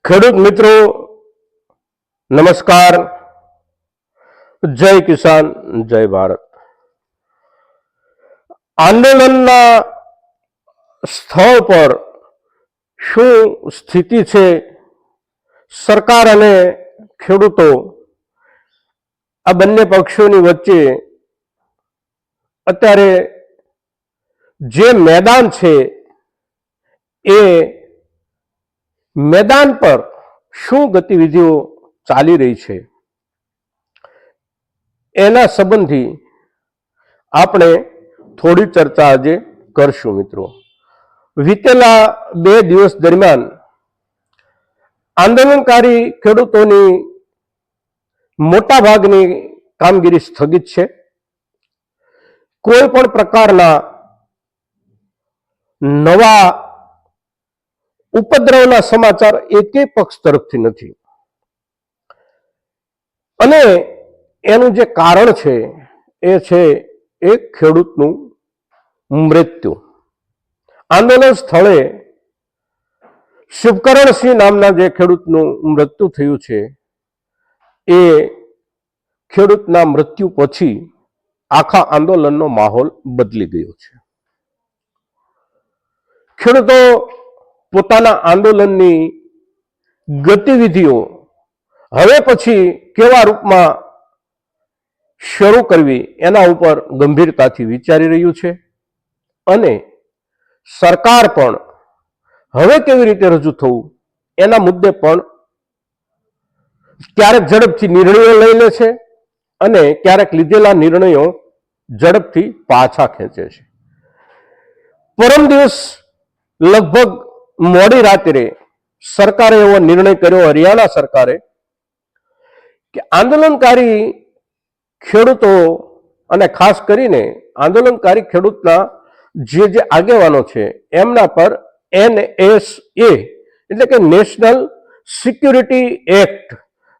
ખેડૂત મિત્રો નમસ્કાર, જય કિસાન, જય ભારત. આંદોલનના સ્થળ પર શું સ્થિતિ છે? સરકાર અને ખેડૂતો આ બંને પક્ષોની વચ્ચે અત્યારે જે મેદાન છે એ મેદાન પર શું ગતિવિધિઓ ચાલી રહી છે એના સંબંધી આપણે થોડી ચર્ચા આજે કરશું. મિત્રો, વીતેલા 2 દિવસ દરમિયાન આંદોલનકારી ખેડૂતોની મોટાભાગની કામગીરી સ્થગિત છે. કોઈ પણ પ્રકારના નવા ઉપદ્રવના સમાચાર એકેય પક્ષ તરફથી નથી અને એનું જે કારણ છે એ છે એક ખેડૂતનું મૃત્યુ. આંદોલન સ્થળે શુભકરણસિંહ નામના જે ખેડૂતનું મૃત્યુ થયું છે એ ખેડૂતના મૃત્યુ પછી આખા આંદોલનનો માહોલ બદલી ગયો છે. ખેડૂતો પોતાના આંદોલનની ગતિવિધિઓ હવે પછી કેવા રૂપમાં શરૂ કરવી એના ઉપર ગંભીરતાથી વિચારી રહ્યું છે અને સરકાર પણ હવે કેવી રીતે રજૂ થવું એના મુદ્દે પણ ક્યારેક ઝડપથી નિર્ણયો લઈ લે છે અને ક્યારેક લીધેલા નિર્ણયો ઝડપથી પાછા ખેંચે છે. પરમ દિવસ લગભગ મોડી રાત્રે સરકારે એવો નિર્ણય કર્યો, હરિયાણા સરકારે, કે આંદોલનકારી ખેડૂતો અને ખાસ કરીને આંદોલનકારી ખેડૂતના જે આગેવાનો છે એમના પર NSA એટલે કે નેશનલ સિક્યુરિટી એક્ટ,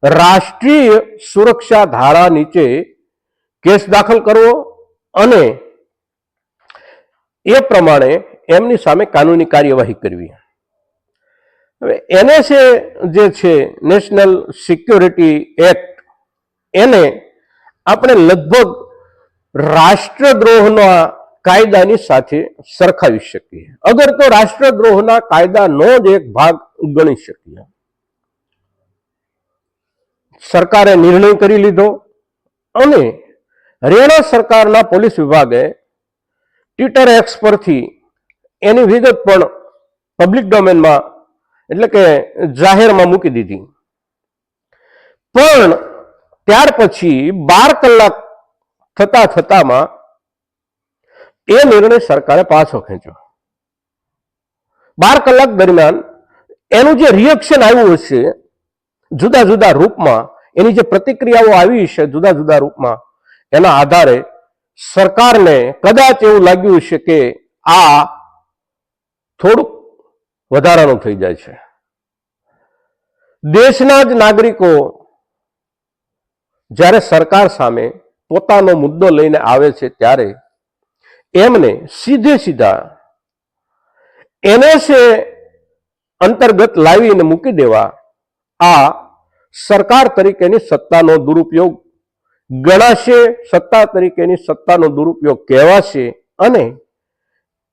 રાષ્ટ્રીય સુરક્ષા ધારા નીચે કેસ દાખલ કરવો અને એ પ્રમાણે એમની સામે કાનૂની કાર્યવાહી કરવી. હવે NSA જે છે નેશનલ સિક્યોરિટી એક્ટ, એને આપણે લગભગ રાષ્ટ્રદ્રોહના કાયદાની સાથે સરખાવી શકીએ, અગર તો રાષ્ટ્રદ્રોહના કાયદાનો જ એક ભાગ ગણી શકીએ. સરકારે નિર્ણય કરી લીધો અને હરિયાણા સરકારના પોલીસ વિભાગે ટ્વિટર એક્સ પરથી એની વિગત પણ પબ્લિક ડોમેનમાં એટલે કે જાહેરમાં મૂકી દીધી. પણ ત્યાર પછી 12 કલાક થતા થતામાં એ નિર્ણય સરકારે પાછો ખેંચ્યો. 12 કલાક દરમિયાન એનું જે રિએક્શન આવ્યું હશે જુદા જુદા રૂપમાં, એની જે પ્રતિક્રિયાઓ આવી છે જુદા જુદા રૂપમાં, એના આધારે સરકારને કદાચ એવું લાગ્યું છે કે આ થોડુંક વધારાનું થઈ જાય છે. દેશના જ નાગરિકો જ્યારે સરકાર સામે પોતાનો મુદ્દો લઈને આવે છે ત્યારે એમને સીધે સીધા NSA અંતર્ગત લાવીને મૂકી દેવા આ સરકાર તરીકેની સત્તાનો દુરુપયોગ ગણાશે, સત્તા તરીકેની સત્તાનો દુરુપયોગ કહેવાશે અને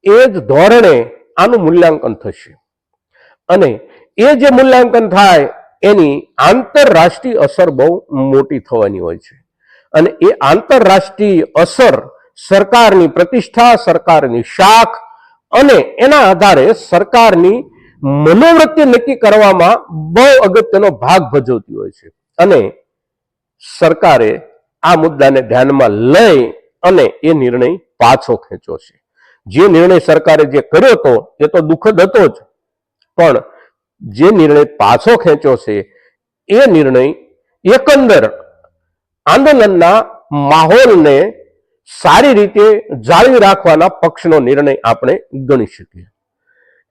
એ જ ધોરણે આનું મૂલ્યાંકન થશે અને એ જે મૂલ્યાંકન થાય એની આંતરરાષ્ટ્રીય અસર બહુ મોટી થવાની હોય છે અને એ આંતરરાષ્ટ્રીય અસર સરકારની પ્રતિષ્ઠા, સરકારની શાખ અને એના આધારે સરકારની મનોવૃત્તિ નક્કી કરવામાં બહુ અગત્યનો ભાગ ભજવતી હોય છે અને સરકારે આ મુદ્દાને ધ્યાનમાં લઈ અને એ નિર્ણય પાછો ખેંચ્યો છે. જે નિર્ણય સરકારે જે કર્યો હતો એ તો દુઃખદ હતો જ, પણ જે નિર્ણય પાછો ખેંચ્યો છે એ નિર્ણય એકંદર આંદોલનના માહોલને સારી રીતે જાળવી રાખવાના પક્ષનો નિર્ણય આપણે ગણી શકીએ.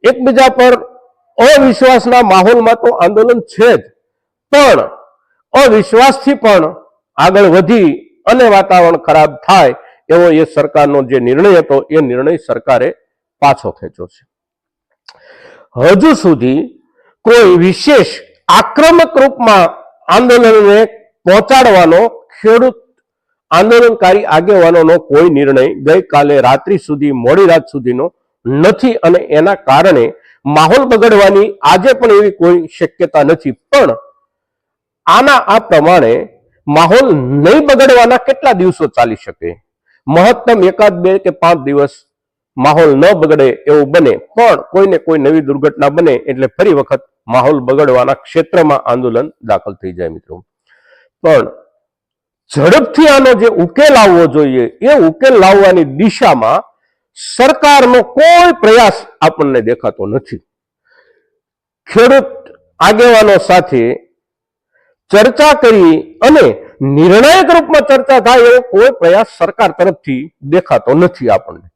એકબીજા પર અવિશ્વાસના માહોલમાં તો આંદોલન છે જ, પણ અવિશ્વાસથી પણ આગળ વધી અને વાતાવરણ ખરાબ થાય એવો એ સરકારનો જે નિર્ણય હતો એ નિર્ણય સરકારે પાછો ખેંચ્યો છે. હજુ સુધી કોઈ વિશેષ આક્રમક રૂપમાં આંદોલનને પહોંચાડવાનો ખેડૂત આંદોલનકારી આગેવાનોનો કોઈ નિર્ણય ગઈકાલે રાત્રિ સુધી મોડી રાત સુધીનો નથી અને એના કારણે માહોલ બગડવાની આજે પણ એવી કોઈ શક્યતા નથી. પણ આના આ પ્રમાણે માહોલ નહીં બગડવાના કેટલા દિવસો ચાલી શકે? મહત્તમ 1, 2 કે 5 દિવસ માહોલ ન બગડે એવું બને, પણ કોઈને કોઈ નવી દુર્ઘટના બને એટલે ફરી વખત માહોલ બગડવાના ક્ષેત્રમાં આંદોલન દાખલ થઈ જાય મિત્રો. પણ ઝડપથી આનો જે ઉકેલ આવવો જોઈએ એ ઉકેલ લાવવાની દિશામાં સરકારનો કોઈ પ્રયાસ આપણને દેખાતો નથી. ખેડૂત આગેવાનો સાથે ચર્ચા કરી અને નિર્ણાયક રૂપમાં ચર્ચા થાય એવો કોઈ પ્રયાસ સરકાર તરફથી દેખાતો નથી આપણને,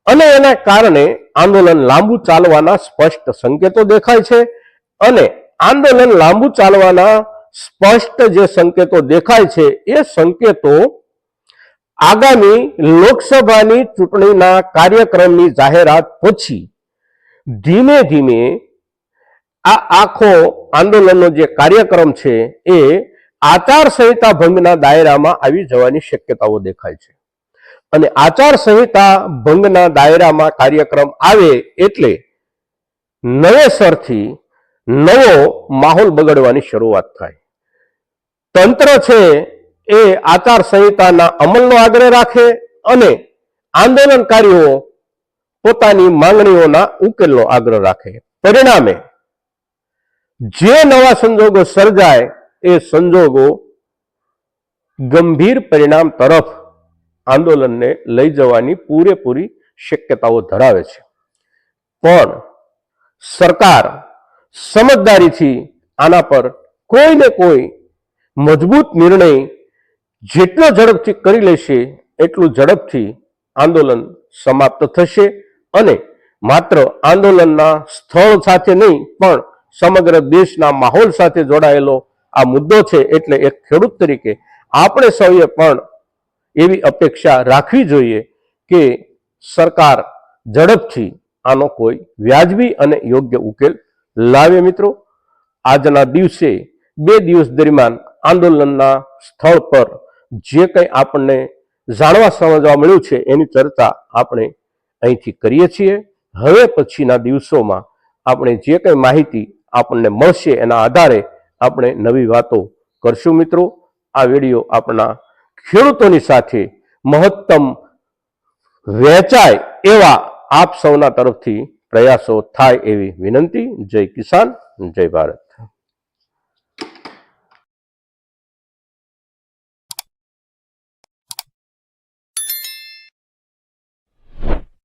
અને એના કારણે આંદોલન લાંબુ ચાલવાના સ્પષ્ટ સંકેતો દેખાય છે. અને આંદોલન લાંબુ ચાલવાના સ્પષ્ટ જે સંકેતો દેખાય છે એ સંકેતો આગામી લોકસભાની ચૂંટણીના કાર્યક્રમની જાહેરાત પછી ધીમે ધીમે આ આખો આંદોલનનો જે કાર્યક્રમ છે એ આચારસંહિતા ભંગના દાયરામાં આવી જવાની શક્યતાઓ દેખાય છે. અને આચારસંહિતા ભંગના દાયરામાં કાર્યક્રમ આવે એટલે નવેસરથી નવો માહોલ બગડવાની શરૂઆત થાય. તંત્ર છે એ આચારસંહિતાના અમલનો આગ્રહ રાખે અને આંદોલનકારીઓ પોતાની માંગણીઓના ઉકેલનો આગ્રહ રાખે. પરિણામે જે નવા સંજોગો સર્જાય એ સંજોગો ગંભીર પરિણામ તરફ આંદોલનને લઈ જવાની પૂરેપૂરી શક્યતાઓ ધરાવે છે. પણ સરકાર સમજદારીથી આના પર કોઈને કોઈ મજબૂત નિર્ણય જેટલો ઝડપથી કરી લેશે એટલું ઝડપથી આંદોલન સમાપ્ત થશે અને માત્ર આંદોલનના સ્થળ સાથે નહીં પણ સમગ્ર દેશના માહોલ સાથે જોડાયેલો આ મુદ્દો છે. એટલે એક ખેડૂત તરીકે આપણે સૌએ પણ એવી અપેક્ષા રાખવી જોઈએ કે સરકાર ઝડપથી આનો કોઈ વ્યાજબી અને યોગ્ય ઉકેલ લાવે. મિત્રો, આજના દિવસે 2 દિવસ દરમિયાન આંદોલનના સ્થળ પર જે કંઈ આપણને જાણવા સમજવા મળ્યું છે એની ચર્ચા આપણે અહીંથી કરીએ છીએ. હવે પછીના દિવસોમાં આપણે જે કંઈ માહિતી આપણને મળશે એના આધારે આપણે નવી વાતો કરશું. મિત્રો, આ વિડીયો આપણા ખેડૂતોની સાથે મહત્તમ વહેંચાય એવા આપ સૌના તરફથી પ્રયાસો થાય એવી વિનંતી. જય કિસાન, જય ભારત.